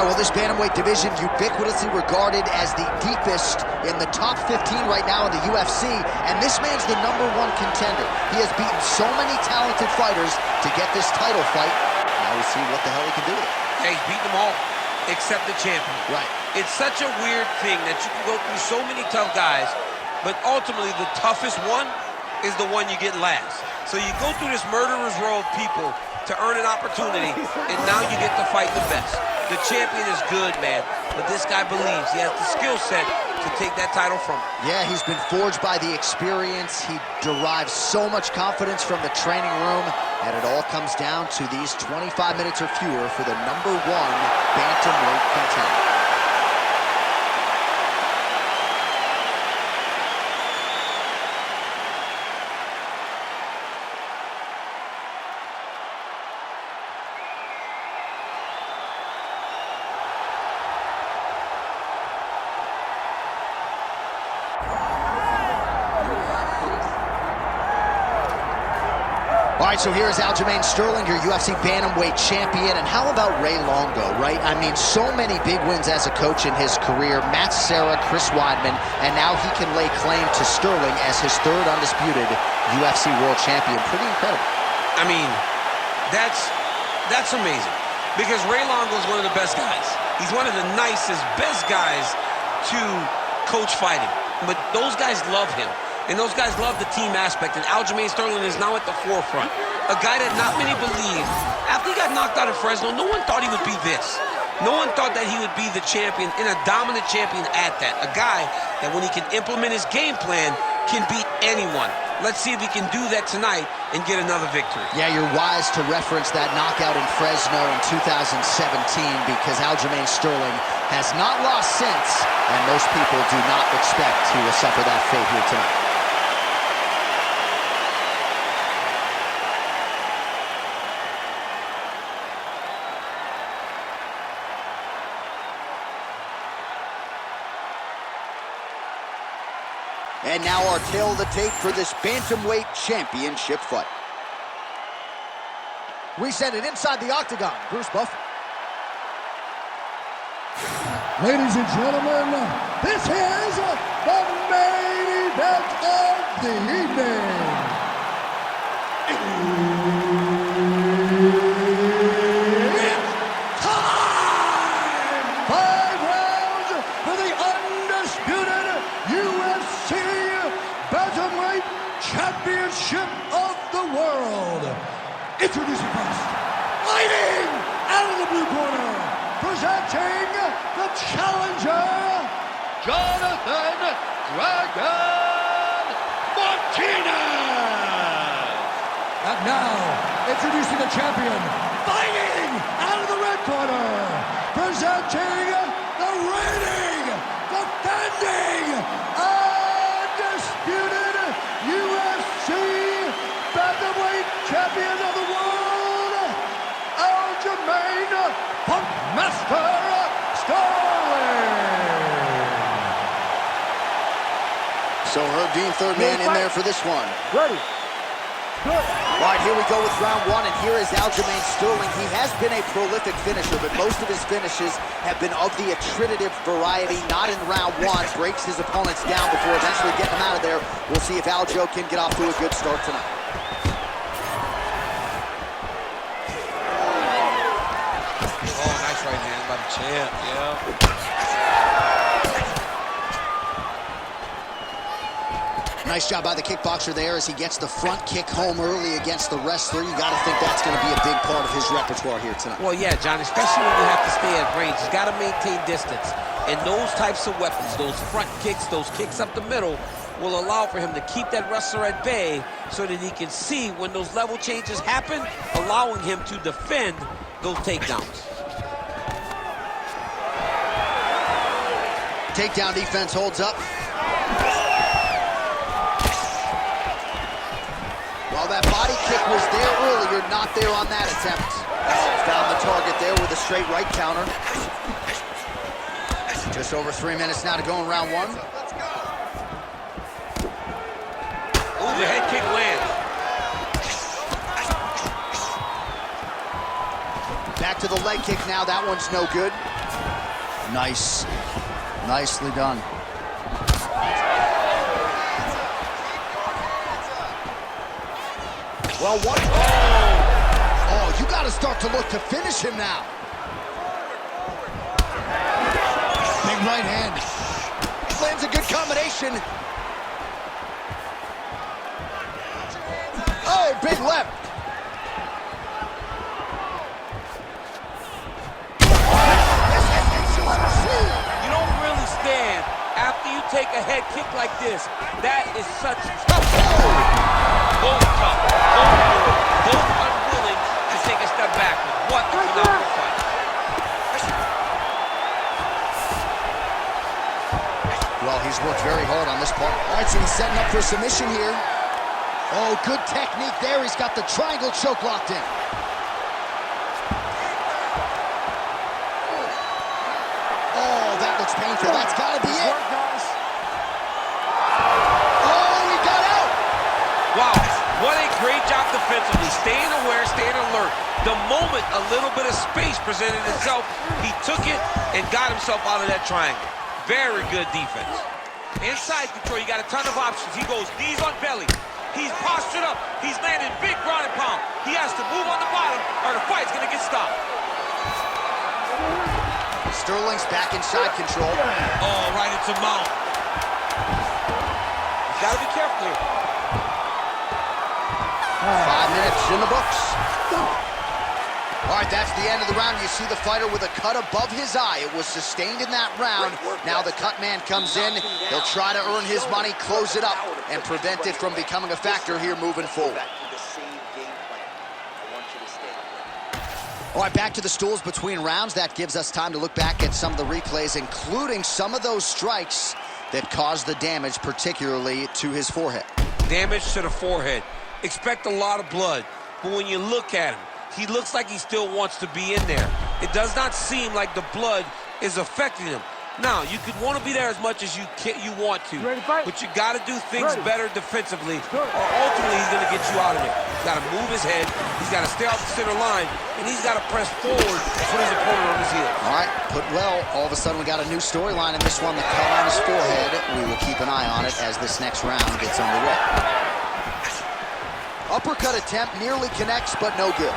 All right, well, this bantamweight division ubiquitously regarded as the deepest in the top 15 right now in the UFC, and this man's the #1 contender. He has beaten so many talented fighters to get this title fight. Now we see what the hell he can do with it. Yeah, he's beaten them all, except the champion. Right. It's such a weird thing that you can go through so many tough guys, but ultimately the toughest one is the one you get last. So you go through this murderer's row of people to earn an opportunity, and now you get to fight the best. The champion is good, man, but this guy believes he has the skill set to take that title from him. Yeah, he's been forged by the experience. He derives so much confidence from the training room, and it all comes down to these 25 minutes or fewer for the #1 bantamweight contender. All right, so here's Aljamain Sterling, your UFC bantamweight champion. And how about Ray Longo, right? I mean, so many big wins as a coach in his career. Matt Serra, Chris Weidman, and now he can lay claim to Sterling as his 3rd undisputed UFC world champion. Pretty incredible. I mean, that's amazing, because Ray Longo is one of the best guys. He's one of the nicest, best guys to coach fighting. But those guys love him. And those guys love the team aspect, and Aljamain Sterling is now at the forefront. A guy that not many believe. After he got knocked out of Fresno, no one thought he would be this. No one thought that he would be the champion, and a dominant champion at that. A guy that when he can implement his game plan, can beat anyone. Let's see if he can do that tonight and get another victory. Yeah, you're wise to reference that knockout in Fresno in 2017, because Aljamain Sterling has not lost since, and most people do not expect he will suffer that fate here tonight. And now our tail of the tape for this bantamweight championship fight. We send it inside the octagon. Bruce Buffer. Ladies and gentlemen, this is the main event of the evening. It's time! 5 rounds for the undisputed UFC Bantamweight Championship of the world. Introducing first, fighting out of the blue corner, presenting the challenger, Jonathan Dragon Martinez. And now, introducing the champion, fighting out of the red corner, presenting the reigning, defending, undisputed UFC Bantamweight Champion of the world, Aljamain Punkmaster Sterling. So Herb Dean, 3rd man in there for this one. Ready. Good. All right, here we go with round 1, and here is Aljamain Sterling. He has been a prolific finisher, but most of his finishes have been of the attritive variety, not in round 1. Breaks his opponents down before eventually getting them out of there. We'll see if Aljo can get off to a good start tonight. Oh, nice right hand by the champ, yeah. Nice job by the kickboxer there as he gets the front kick home early against the wrestler. You got to think that's going to be a big part of his repertoire here tonight. Well, yeah, John, especially when you have to stay at range. He's got to maintain distance. And those types of weapons, those front kicks, those kicks up the middle, will allow for him to keep that wrestler at bay so that he can see when those level changes happen, allowing him to defend those takedowns. Takedown defense holds up. While that body kick was there earlier, not there on that attempt. Found the target there with a straight right counter. Just over 3 minutes now to go in round 1. Ooh, the head kick lands. Back to the leg kick now. That one's no good. Nice. Nicely done. Well, what? Oh, you got to start to look to finish him now. Big right hand. Lands a good combination. Oh, big left. You don't really stand after you take a head kick like this. That is such tough. Both tough, both good, both unwilling to take a step backward. What a phenomenal fight. Well, he's worked very hard on this part. All right, so he's setting up for a submission here. Oh, good technique there. He's got the triangle choke locked in. Oh, that looks painful. That's got to be it. Oh, he got out. Wow, what a great job defensively. Staying aware, staying alert. The moment a little bit of space presented itself, he took it and got himself out of that triangle. Very good defense. Inside control, you got a ton of options. He goes knees on belly. He's postured up. He's landing big ground and pound. He has to move on the bottom or the fight's gonna get stopped. Sterling's back in side control. Oh, right into mount. You gotta be careful here. 5 minutes in the books. All right, that's the end of the round. You see the fighter with a cut above his eye. It was sustained in that round. Now the cut man comes in. He'll try to earn his money, close it up, and prevent it from becoming a factor here moving forward. All right, back to the stools between rounds. That gives us time to look back at some of the replays, including some of those strikes that caused the damage, particularly to his forehead. Damage to the forehead. Expect a lot of blood, but when you look at him, he looks like he still wants to be in there. It does not seem like the blood is affecting him. Now, you could want to be there as much as you want to, but you got to do things better defensively, or ultimately he's going to get you out of there. He's got to move his head, he's got to stay off the center line, and he's got to press forward to put his opponent on his heels. All right, put well. All of a sudden, we got a new storyline in this one, the cut on his forehead. We will keep an eye on it as this next round gets underway. Uppercut attempt nearly connects, but no good.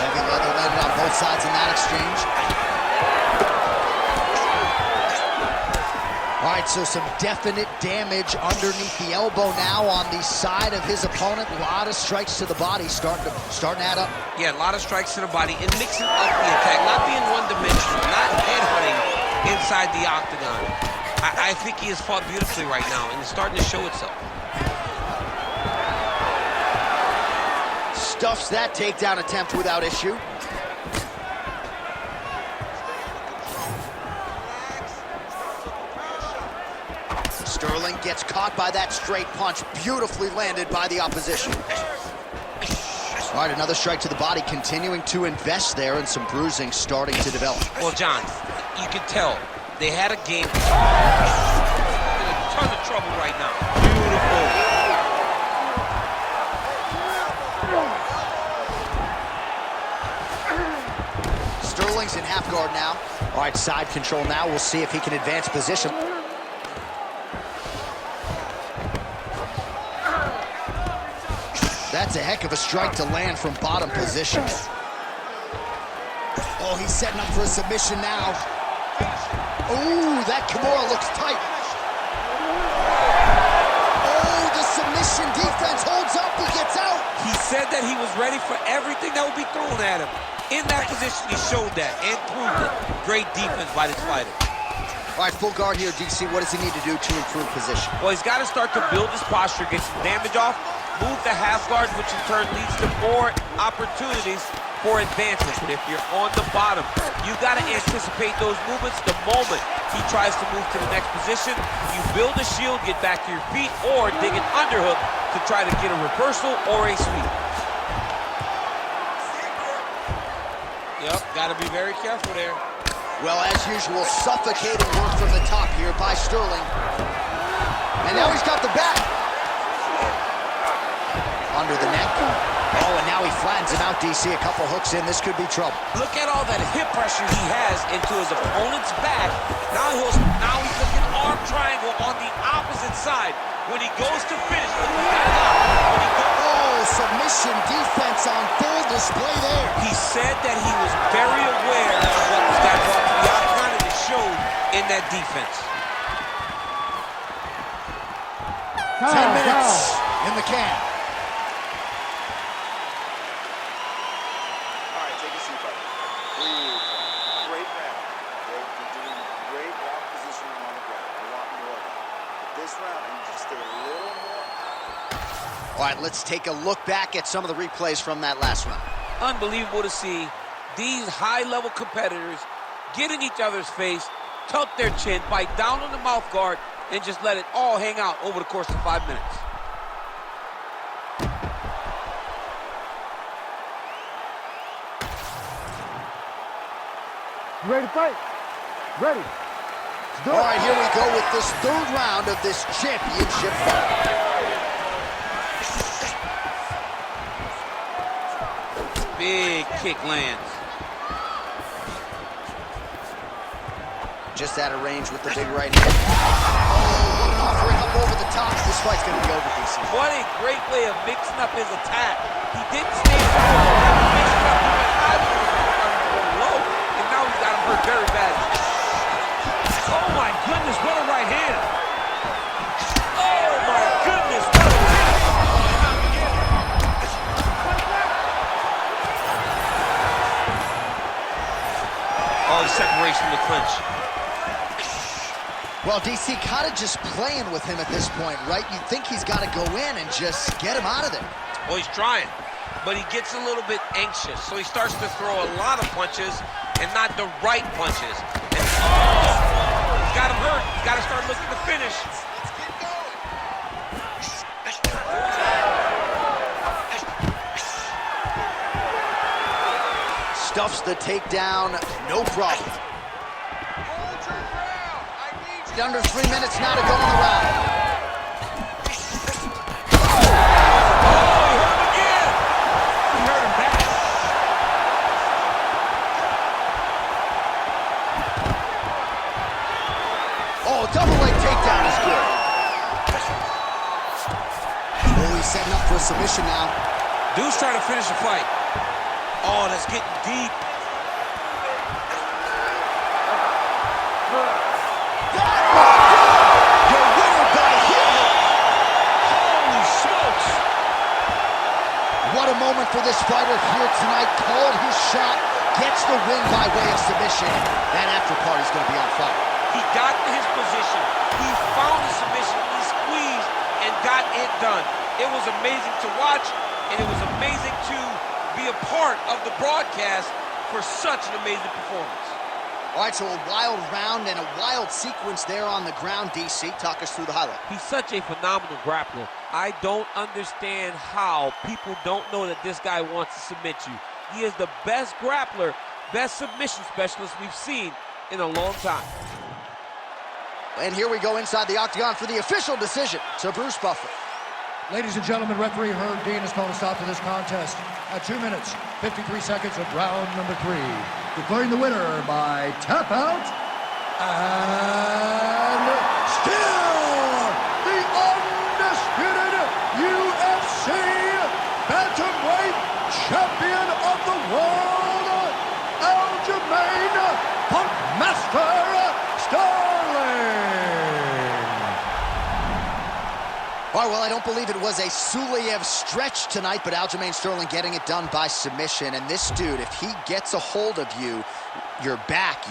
Heavy leather landed on both sides in that exchange. All right, so some definite damage underneath the elbow now on the side of his opponent. A lot of strikes to the body starting to add up. Yeah, a lot of strikes to the body and mixing up the attack, not being one-dimensional, not headhunting inside the octagon. I think he has fought beautifully right now, and it's starting to show itself. Stuffs that takedown attempt without issue. Sterling gets caught by that straight punch, beautifully landed by the opposition. All right, another strike to the body, continuing to invest there, and some bruising starting to develop. Well, John, you can tell they had a game. In a ton of trouble right now. Beautiful. Sterling's in half guard now. All right, side control now. We'll see if he can advance position. That's a heck of a strike to land from bottom position. Oh, he's setting up for a submission now. Oh, that Kimura looks tight. Oh, the submission defense holds up. He gets out. He said that he was ready for everything that would be thrown at him. In that position, he showed that and proved it. Great defense by this fighter. All right, full guard here, DC. What does he need to do to improve position? Well, he's got to start to build his posture, get some damage off, move the half guard, which in turn leads to more opportunities for advancement. But if you're on the bottom, you got to anticipate those movements the moment he tries to move to the next position. You build a shield, get back to your feet, or dig an underhook to try to get a reversal or a sweep. Yep, got to be very careful there. Well, as usual, suffocating work from the top here by Sterling. And now he's got the back. Under the neck. Oh, and now he flattens him out, DC. A couple hooks in. This could be trouble. Look at all that hip pressure he has into his opponent's back. Now he's looking arm triangle on the opposite side. When he goes to finish, submission defense on full display there. He said that he was very aware of what this guy brought to the octagon, and it showed in that defense. 10 minutes in the can. All right, take a seat, buddy. Great round. You're doing great round positioning on the ground. I want more of that. But this round, I need you to stay a little more out. All right, let's take a look back at some of the replays from that last round. Unbelievable to see these high-level competitors get in each other's face, tuck their chin, bite down on the mouth guard, and just let it all hang out over the course of 5 minutes. You ready to fight? Ready. All right, here we go with this third round of this championship fight. Big kick lands. Just out of range with the big right hand. Oh, what an offering up over the top. This fight's going to be over, DC. What a great way of mixing up his attack. He didn't stay strong. He mixed it up. He went high, low, and now he's got him hurt very badly. Oh, my goodness, what a right hand. Oh, my goodness, what a right hand. Oh, the separation from the clinch. Well, DC kind of just playing with him at this point, right? You'd think he's got to go in and just get him out of there. Well, he's trying, but he gets a little bit anxious, so he starts to throw a lot of punches and not the right punches. And he's got him hurt. He's got to start looking to finish. Stuffs the takedown, no problem. Under 3 minutes now to go in the round. Oh, double leg takedown is good. Oh, he's setting up for a submission now. Dude's trying to finish the fight. Oh, that's getting deep. What a moment for this fighter here tonight. Called his shot, gets the win by way of submission. That after party's going to be on fire. He got to his position. He found the submission. He squeezed and got it done. It was amazing to watch, and it was amazing to be a part of the broadcast for such an amazing performance. All right, so a wild round and a wild sequence there on the ground. DC, talk us through the highlight. He's such a phenomenal grappler. I don't understand how people don't know that this guy wants to submit you. He is the best grappler, best submission specialist we've seen in a long time. And here we go inside the octagon for the official decision to Bruce Buffer. Ladies and gentlemen, referee Herb Dean has called a stop to this contest at 2 minutes, 53 seconds of round number 3. Declaring the winner by tap out, and still the undisputed UFC bantamweight champion of the world, Aljamain Punkmaster Sterling. All right, well, I don't believe it was a Suliev stretch tonight, but Aljamain Sterling getting it done by submission. And this dude, if he gets a hold of you, you're back.